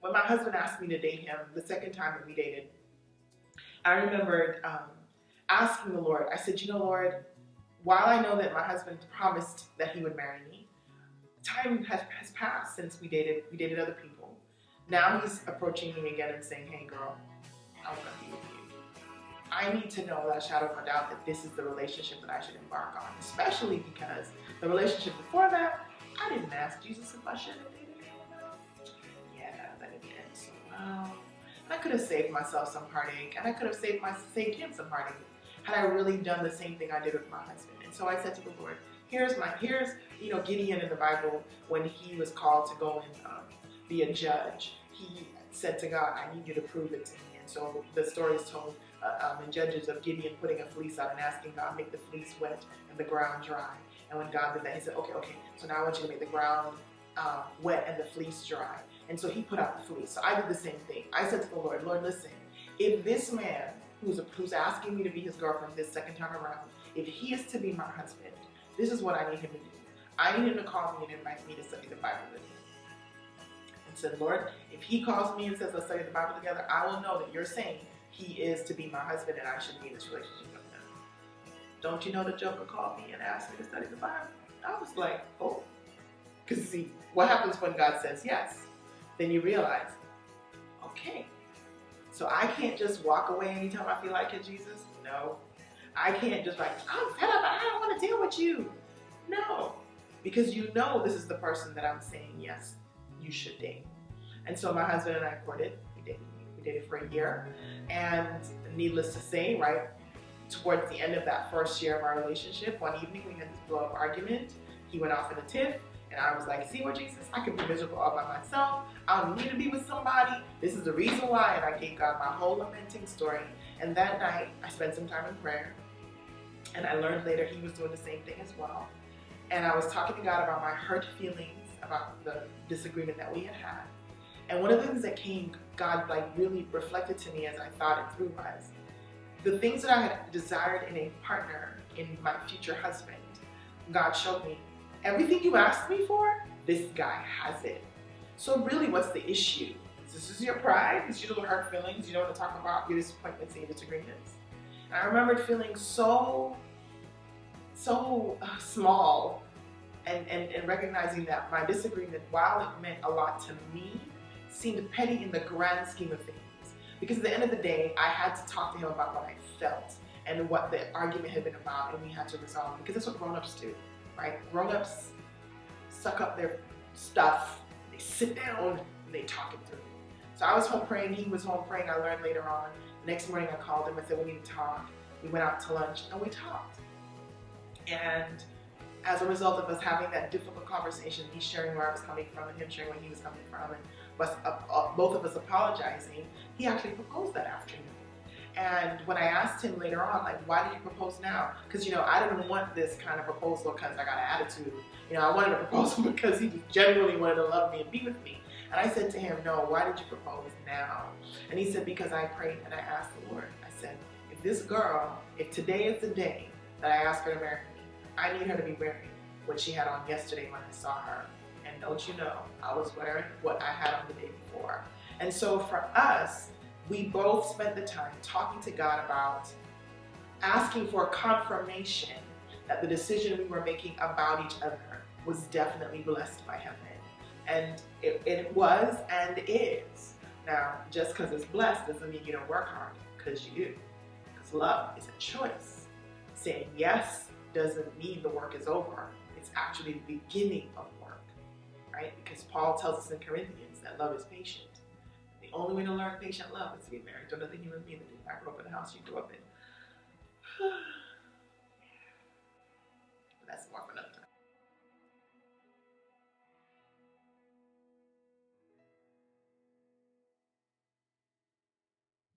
when my husband asked me to date him, the second time that we dated, I remembered asking the Lord. I said, Lord, while I know that my husband promised that he would marry me, time has passed since we dated. We dated other people. Now he's approaching me again and saying, hey girl, I want to be with you. I need to know without a shadow of a doubt that this is the relationship that I should embark on, especially because the relationship before that, I didn't ask Jesus if I should have dated him or not. Yeah, that didn't end so well. I could have saved myself some heartache, and I could have saved him some heartache had I really done the same thing I did with my husband. And so I said to the Lord, here's Gideon in the Bible, when he was called to go and be a judge. He said to God, I need you to prove it to me. And so the story is told in Judges of Gideon putting a fleece out and asking God, make the fleece wet and the ground dry. And when God did that, he said, okay, so now I want you to make the ground wet and the fleece dry. And so he put out the fleece. So I did the same thing. I said to the Lord, listen, if this man who's asking me to be his girlfriend this second time around, if he is to be my husband, this is what I need him to do. I need him to call me and invite me to study the Bible with him. And said, Lord, if he calls me and says, let's study the Bible together, I will know that you're saying he is to be my husband and I should be in this relationship with him. Don't you know the Joker called me and asked me to study the Bible? I was like, oh. Because see, what happens when God says yes? Then you realize, okay, so I can't just walk away anytime I feel like it, Jesus. No. I can't just like, I'm fed up, I don't want to deal with you. No. Because you know this is the person that I'm saying, yes, you should date. And so my husband and I courted. We dated for a year. And needless to say, right, towards the end of that first year of our relationship, one evening we had this blow-up argument. He went off in a tiff. And I was like, see what, Jesus, I can be miserable all by myself. I don't need to be with somebody. This is the reason why. And I gave God my whole lamenting story. And that night, I spent some time in prayer. And I learned later he was doing the same thing as well. And I was talking to God about my hurt feelings, about the disagreement that we had had. And one of the things that God like really reflected to me as I thought it through was, the things that I had desired in a partner, in my future husband, God showed me, everything you asked me for, this guy has it. So really, what's the issue? This is your pride, it's your little hurt feelings, you don't want to talk about your disappointments and your disagreements. And I remembered feeling so small and recognizing that my disagreement, while it meant a lot to me, seemed petty in the grand scheme of things. Because at the end of the day, I had to talk to him about what I felt and what the argument had been about, and we had to resolve it. Because that's what grown-ups do, right? Grown-ups suck up their stuff, they sit down, and they talk it through. So I was home praying, he was home praying. I learned later on. The next morning I called him and said, we need to talk. We went out to lunch and we talked. And as a result of us having that difficult conversation, me sharing where I was coming from and him sharing where he was coming from, and both of us apologizing, he actually proposed that afternoon. And when I asked him later on, like, why did you propose now? Because, I didn't want this kind of proposal because I got an attitude. I wanted a proposal because he just genuinely wanted to love me and be with me. And I said to him, no, why did you propose now? And he said, because I prayed and I asked the Lord. I said, if today is the day that I ask her to marry me, I need her to be wearing what she had on yesterday when I saw her. And don't you know, I was wearing what I had on the day before. And so for us, we both spent the time talking to God about asking for confirmation that the decision we were making about each other was definitely blessed by heaven. And it was and is. Now, just because it's blessed doesn't mean you don't work hard, because you do. Because love is a choice. Saying yes doesn't mean the work is over. It's actually the beginning of work, right? Because Paul tells us in Corinthians that love is patient. The only way to learn patient love is to be married to another human being that did not grow up in the house you grew up in.